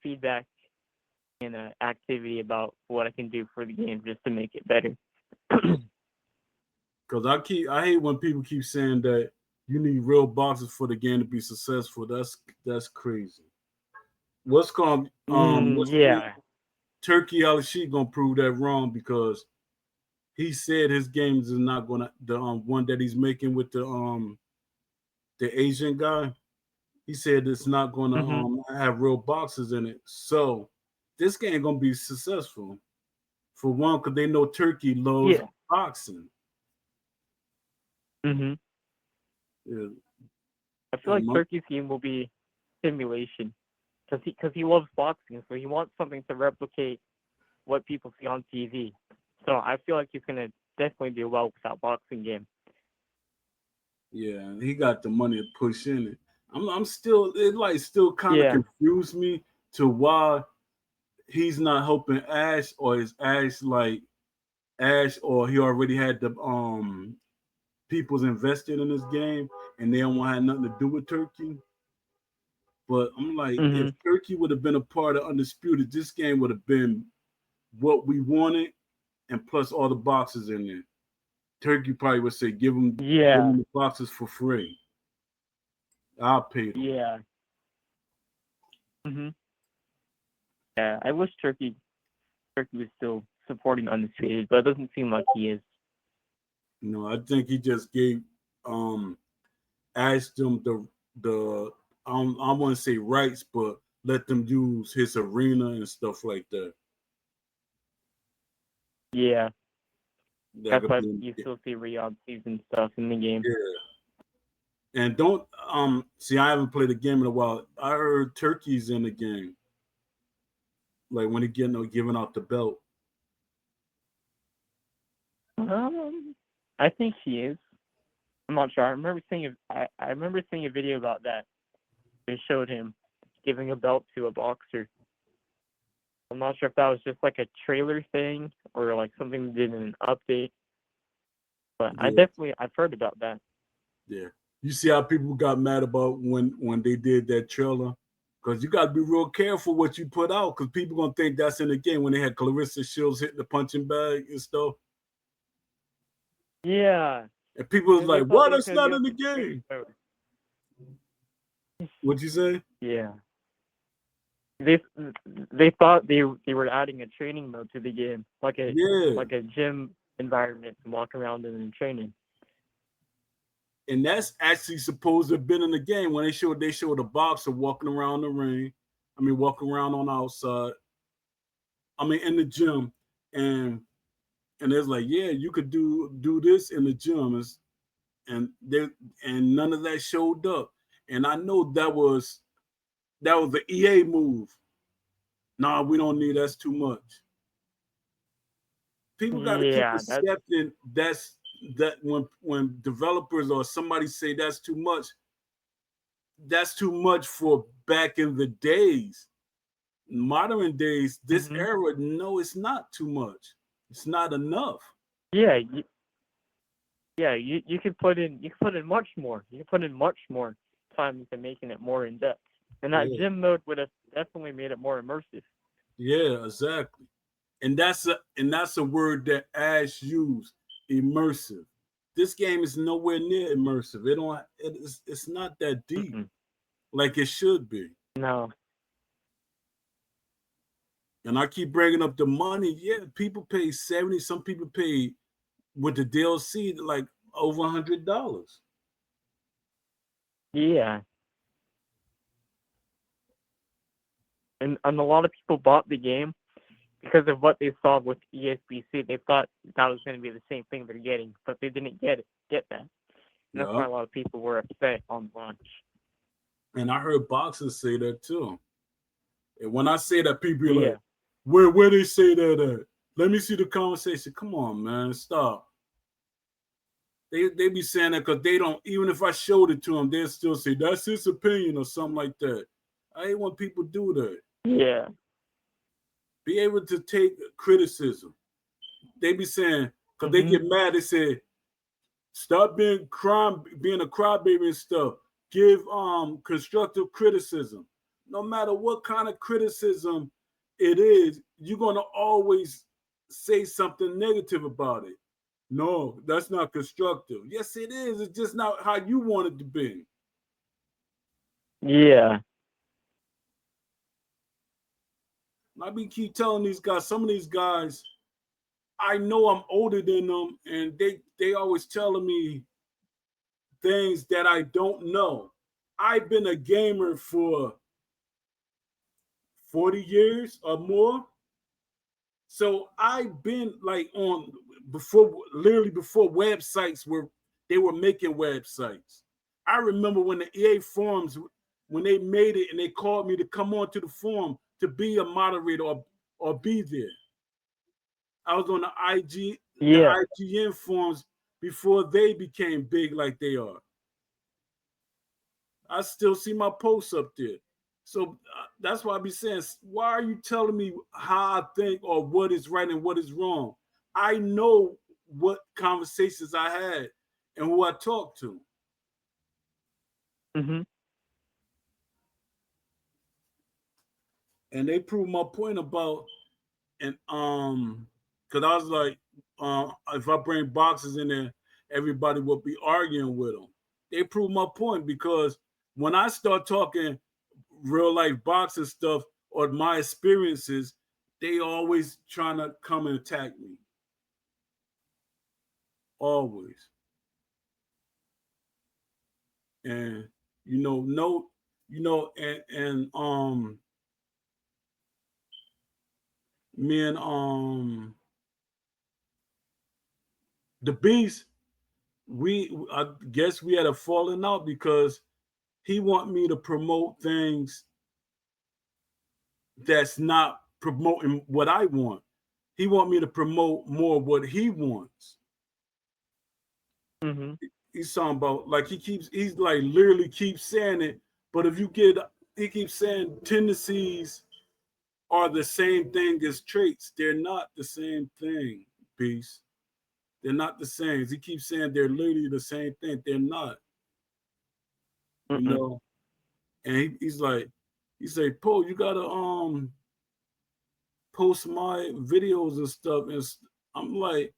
[SPEAKER 3] feedback and activity about what I can do for the game just to make it better.
[SPEAKER 2] Because I hate when people keep saying that you need real boxes for the game to be successful. That's crazy. What's going what's
[SPEAKER 3] Yeah.
[SPEAKER 2] Turkey Al Sheikh gonna prove that wrong because he said his games is not gonna the one that he's making with the Asian guy. He said it's not gonna
[SPEAKER 3] Mhm.
[SPEAKER 2] have real boxes in it. So this game gonna be successful for one because they know Turkey loves
[SPEAKER 3] Yeah.
[SPEAKER 2] boxing.
[SPEAKER 3] Mhm.
[SPEAKER 2] Yeah,
[SPEAKER 3] I feel
[SPEAKER 2] and
[SPEAKER 3] like Turkey's game will be simulation because he loves boxing, so he wants something to replicate what people see on TV. So I feel like he's gonna definitely do well with that boxing game.
[SPEAKER 2] yeah, he got the money to push in it. I'm still it like still kind of
[SPEAKER 3] Yeah.
[SPEAKER 2] confused me to why he's not helping Ash or is Ash like Ash or he already had the people's invested in this game and they don't want to have nothing to do with Turkey. But I'm like, if
[SPEAKER 3] Mhm.
[SPEAKER 2] Turkey would have been a part of Undisputed, this game would have been what we wanted, and plus all the boxes in there. Turkey probably would say, give
[SPEAKER 3] Yeah.
[SPEAKER 2] them the boxes for free. I'll pay them.
[SPEAKER 3] Yeah. Mhm. Yeah. I wish Turkey was still supporting Undisputed, but it doesn't seem like he is.
[SPEAKER 2] I think he just gave asked them the I want to say rights, but let them use his arena and stuff like that.
[SPEAKER 3] Yeah.
[SPEAKER 2] That
[SPEAKER 3] That's
[SPEAKER 2] could
[SPEAKER 3] why
[SPEAKER 2] be
[SPEAKER 3] you still see Riyadh season stuff in the game.
[SPEAKER 2] yeah. And don't see I haven't played a game in a while. I heard Turkey's in the game. Like when he giving out the belt.
[SPEAKER 3] I think he is. I'm not sure. I remember seeing a video about that. They showed him giving a belt to a boxer. I'm not sure if that was just like a trailer thing or like something they did in an update. But
[SPEAKER 2] Yeah,
[SPEAKER 3] I've heard about that.
[SPEAKER 2] yeah. You see how people got mad about when they did that trailer? Because you got to be real careful what you put out because people gonna think that's in the game when they had Clarissa Shields hitting the punching bag and stuff.
[SPEAKER 3] Yeah.
[SPEAKER 2] And people was
[SPEAKER 3] They
[SPEAKER 2] like,
[SPEAKER 3] thought
[SPEAKER 2] "What?
[SPEAKER 3] they was
[SPEAKER 2] That's
[SPEAKER 3] gonna
[SPEAKER 2] not
[SPEAKER 3] be
[SPEAKER 2] in
[SPEAKER 3] able
[SPEAKER 2] the
[SPEAKER 3] to trade
[SPEAKER 2] game."
[SPEAKER 3] mode.
[SPEAKER 2] What'd you say?
[SPEAKER 3] Yeah. They they thought they were adding a training mode to the game,
[SPEAKER 2] Yeah.
[SPEAKER 3] like a gym environment and walk around in training.
[SPEAKER 2] And that's actually supposed to have been in the game when they showed a boxer walking around the ring. I mean, walking around on the outside. I mean, in the gym, and it's like, yeah, you could do this in the gym, and there and none of that showed up. And I know that was the EA move. Nah, we don't need that's too much. People got to keep
[SPEAKER 3] Yeah,
[SPEAKER 2] accepting that when developers or somebody say that's too much for back in the days. Modern days, this
[SPEAKER 3] mhm.
[SPEAKER 2] era, no, it's not too much. It's not enough.
[SPEAKER 3] Yeah, Yeah, you could put in much more. You could put in much more time into making it more in depth. And that
[SPEAKER 2] Yeah,
[SPEAKER 3] gym mode would have definitely made it more immersive.
[SPEAKER 2] yeah, exactly. And that's a word that Ash used, immersive. This game is nowhere near immersive. It's not that deep
[SPEAKER 3] Mm-mm.
[SPEAKER 2] like it should be.
[SPEAKER 3] No.
[SPEAKER 2] And I keep bringing up the money. Yeah, people pay 70. Some people pay with the DLC like over $100.
[SPEAKER 3] Yeah. And a lot of people bought the game because of what they saw with ESBC. They thought that was going to be the same thing they're getting, but they didn't get that. And that's
[SPEAKER 2] Yeah.
[SPEAKER 3] why a lot of people were upset on launch.
[SPEAKER 2] And I heard boxers say that too. And when I say that, people be
[SPEAKER 3] Yeah.
[SPEAKER 2] like, where they say that at? Let me see the conversation. Come on, man, stop. They be saying that because they don't, even if I showed it to them, they'll still say that's his opinion or something like that. I hate when people do that.
[SPEAKER 3] Yeah.
[SPEAKER 2] Be able to take criticism. They be saying, because they
[SPEAKER 3] Mhm.
[SPEAKER 2] get mad, they say, stop being being a crybaby and stuff. Give constructive criticism. No matter what kind of criticism it is, you're gonna always say something negative about it. No, that's not constructive. Yes, it is. It's just not how you want it to be.
[SPEAKER 3] Yeah.
[SPEAKER 2] I be keep telling these guys, some of these guys, I know I'm older than them, and they always telling me things that I don't know. I've been a gamer for 40 years or more. So I've been like on before, literally before websites were making websites. I remember when the EA forums, when they made it and they called me to come on to the forum to be a moderator or be there. I was on the
[SPEAKER 3] Yeah.
[SPEAKER 2] IGN forums before they became big like they are. I still see my posts up there. So that's why I be saying, why are you telling me how I think or what is right and what is wrong? I know what conversations I had and who I talked to.
[SPEAKER 3] Mhm.
[SPEAKER 2] And they proved my point about, and because I was like, if I bring boxes in there, everybody will be arguing with them. They proved my point because when I start talking real life boxing stuff or my experiences, they always trying to come and attack me. Always. And no, and me and the beast, I guess we had a falling out because he want me to promote things that's not promoting what I want. He want me to promote more what he wants.
[SPEAKER 3] Mhm.
[SPEAKER 2] He's talking about like he's like literally keeps saying it. But if you get, he keeps saying tendencies are the same thing as traits. They're not the same thing, peace. They're not the same. He keeps saying they're literally the same thing. They're not, you
[SPEAKER 3] Mm-mm.
[SPEAKER 2] know. And he's like, he say, Poe, you gotta post my videos and stuff. And I'm like,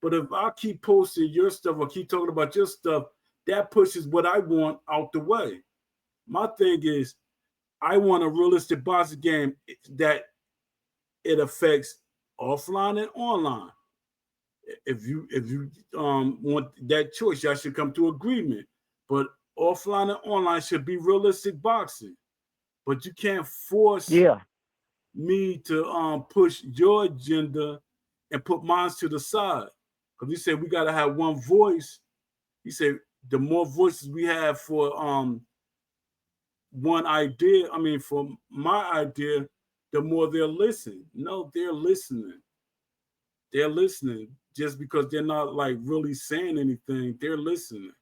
[SPEAKER 2] but if I keep posting your stuff or keep talking about your stuff, that pushes what I want out the way. My thing is, I want a realistic boxing game that it affects offline and online. If you want that choice, y'all should come to agreement. But offline and online should be realistic boxing. But you can't force
[SPEAKER 3] Yeah.
[SPEAKER 2] me to push your agenda and put mine to the side. Because he said we gotta have one voice. He said the more voices we have for one idea, I mean for my idea, the more they'll listen. No, they're listening. They're listening just because they're not like really saying anything. They're listening.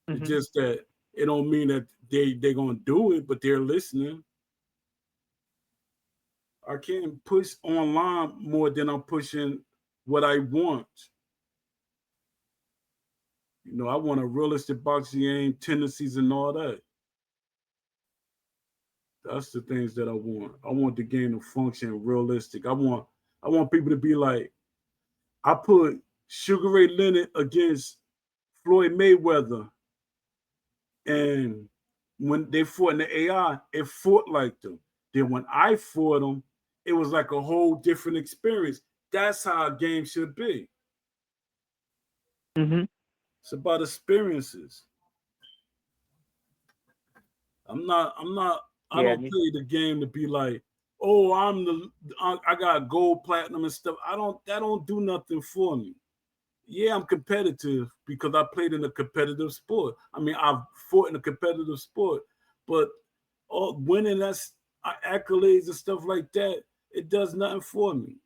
[SPEAKER 2] It's
[SPEAKER 3] Mhm.
[SPEAKER 2] just that it don't mean that they're gonna do it, but they're listening. I can't push online more than I'm pushing what I want. I want a realistic boxing game, tendencies and all that. That's the things that I want. I want the game to function realistic. I want people to be like, I put Sugar Ray Leonard against Floyd Mayweather, and when they fought in the AI, it fought like them. Then when I fought them, it was like a whole different experience. That's how a game should be.
[SPEAKER 3] Mhm.
[SPEAKER 2] It's about experiences. I'm not. I
[SPEAKER 3] Yeah.
[SPEAKER 2] don't play the game to be like, oh, I got gold, platinum, and stuff. I don't. That don't do nothing for me. Yeah, I'm competitive because I played in a competitive sport. I mean, I've fought in a competitive sport, but all winning that's accolades and stuff like that, it does nothing for me.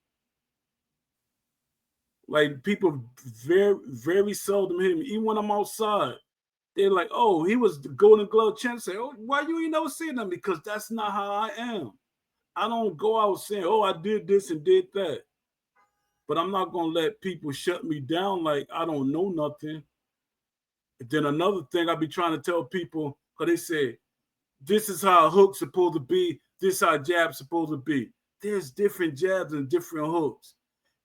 [SPEAKER 2] Like people very very seldom hit me, even when I'm outside. They're like, "Oh, he was the Golden Glove champ." Say, "Oh, why you ain't never seen them?" Because that's not how I am. I don't go out saying, "Oh, I did this and did that," but I'm not gonna let people shut me down like I don't know nothing. Then another thing I be trying to tell people, because they say, this is how a hook's supposed to be, this is how a jab's supposed to be. There's different jabs and different hooks.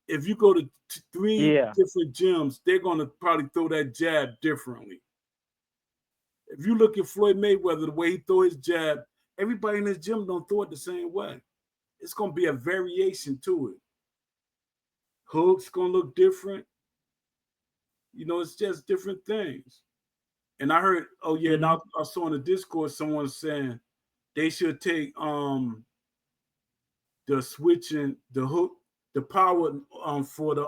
[SPEAKER 2] If you go to three
[SPEAKER 3] Yeah.
[SPEAKER 2] different gyms, they're going to probably throw that jab differently. If you look at Floyd Mayweather, the way he throw his jab, everybody in his gym don't throw it the same way. It's going to be a variation to it. Hooks going to look different. It's just different things. And I heard, oh yeah,
[SPEAKER 3] Mhm.
[SPEAKER 2] now I saw in the Discord someone saying they should take the switching the hook the power for the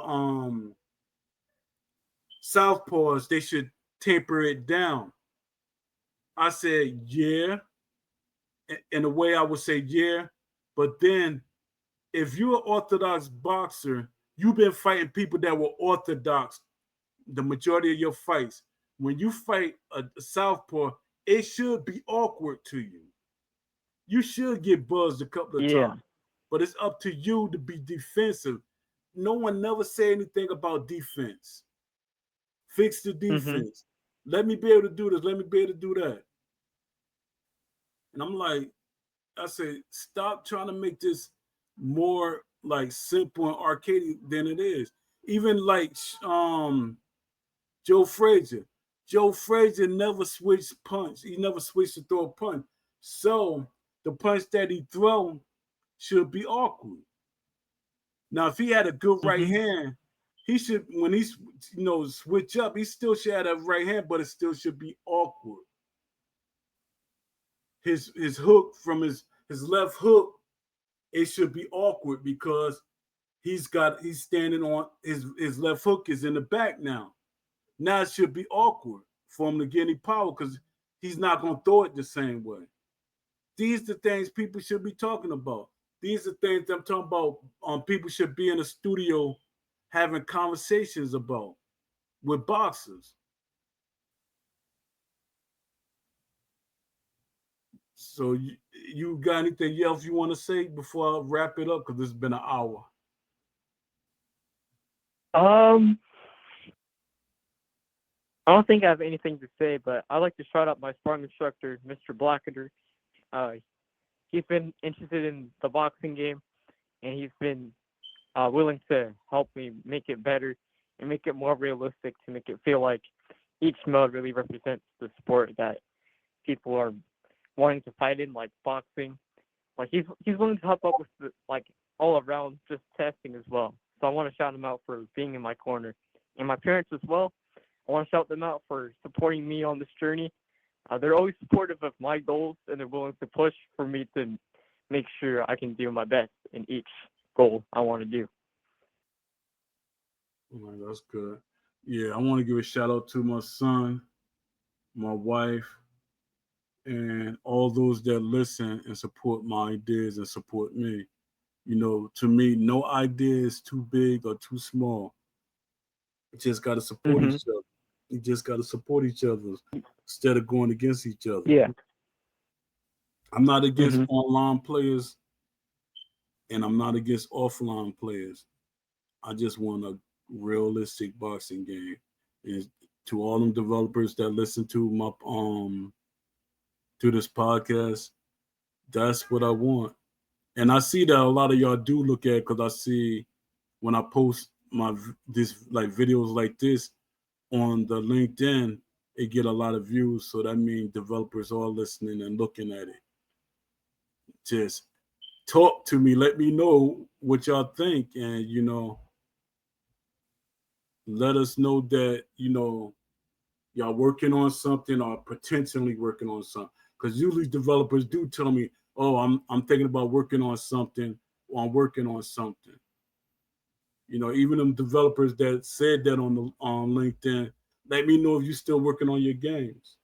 [SPEAKER 2] southpaws, they should taper it down. I said yeah, in a way I would say yeah, but then if you're an orthodox boxer, you've been fighting people that were orthodox the majority of your fights. When you fight a southpaw, it should be awkward to you. You should get buzzed a couple of
[SPEAKER 3] Yeah.
[SPEAKER 2] times, but it's up to you to be defensive. No one never say anything about defense. Fix the
[SPEAKER 3] Mhm.
[SPEAKER 2] defense. Let me be able to do this. Let me be able to do that. And I'm like, I say, stop trying to make this more like simple and arcade than it is. Even like Joe Frazier. Joe Frazier never switched punch. He never switched to throw a punch. So the punch that he throw should be awkward. Now, if he had a good right
[SPEAKER 3] Mhm.
[SPEAKER 2] hand, he should when he's switch up, he still should have a right hand, but it still should be awkward. His hook from his left hook, it should be awkward because he's standing on his left hook is in the back now. Now it should be awkward for him to get any power because he's not gonna throw it the same way. These are the things people should be talking about. These are things that I'm talking about. People should be in a studio having conversations about with boxers. So you got anything else you want to say before I wrap it up? Because it's been an hour.
[SPEAKER 3] Um, I don't think I have anything to say, but I'd like to shout out my sparring instructor, Mr. Blackadder. Uh, he's been interested in the boxing game, and he's been willing to help me make it better and make it more realistic to make it feel like each mode really represents the sport that people are wanting to fight in, like boxing. Like he's willing to help out with like all around just testing as well. So I want to shout him out for being in my corner, and my parents as well. I want to shout them out for supporting me on this journey. They're always supportive of my goals, and they're willing to push for me to make sure I can do my best in each goal I want to do.
[SPEAKER 2] Oh, that's good. Yeah, I want to give a shout out to my son, my wife, and all those that listen and support my ideas and support me. To me, no idea is too big or too small. You just got to support
[SPEAKER 3] Mhm.
[SPEAKER 2] each other. You just got to support each other instead of going against each other.
[SPEAKER 3] Yeah.
[SPEAKER 2] I'm not against
[SPEAKER 3] Mhm.
[SPEAKER 2] online players and I'm not against offline players. I just want a realistic boxing game. And to all them developers that listen to my to this podcast. That's what I want. And I see that a lot of y'all do look at it because I see when I post this like videos like this on the LinkedIn, it get a lot of views. So that means developers are listening and looking at it. Just talk to me, let me know what y'all think, and let us know that y'all working on something or potentially working on something. Because usually developers do tell me, "Oh, I'm thinking about working on something, or I'm working on something." Even them developers that said that on LinkedIn, let me know if you're still working on your games.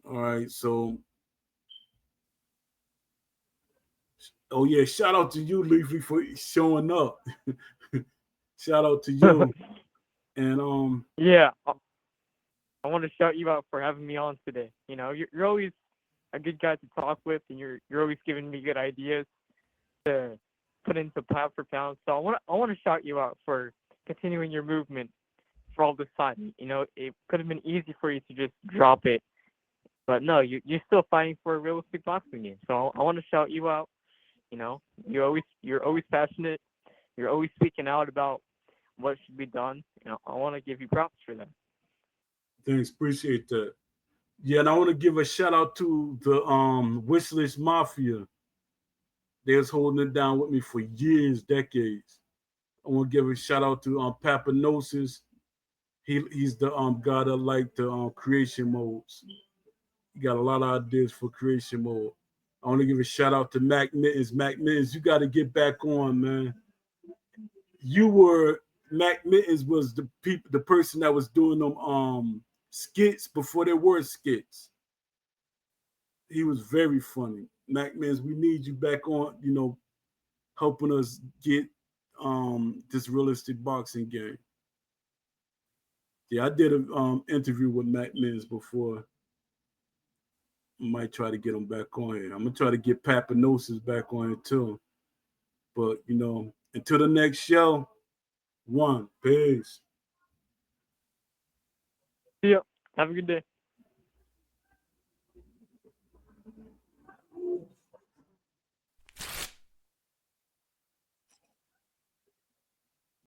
[SPEAKER 2] All right, so oh yeah, shout out to you, Leafy, for showing up. Shout out to you. And
[SPEAKER 3] Yeah, I want to shout you out for having me on today. You're always a good guy to talk with, and you're always giving me good ideas to put into pound for pound. So I want to shout you out for continuing your movement for all this time. It could have been easy for you to just drop it, but no, you're still fighting for a realistic boxing game. So I want to shout you out. You're always passionate. You're always speaking out about what should be done. I want to give you props for that.
[SPEAKER 2] thanks, appreciate that. Yeah, and I want to give a shout out to the Wishlist Mafia. They was holding it down with me for years, decades. I want to give a shout out to Papanosis. He's the guy that like the creation modes. He got a lot of ideas for creation mode. I want to give a shout out to Mac Mittens. Mac Mittens, you got to get back on, man. You were Mac Mittens was the person that was doing them skits before there were skits. He was very funny. Mac Mittens, we need you back on, helping us get this realistic boxing game. Yeah, I did an interview with Mac Mittens before. Might try to get him back on here. I'm gonna try to get Papanosis back on here too. But until the next show, one, peace.
[SPEAKER 3] See ya. Have a good day.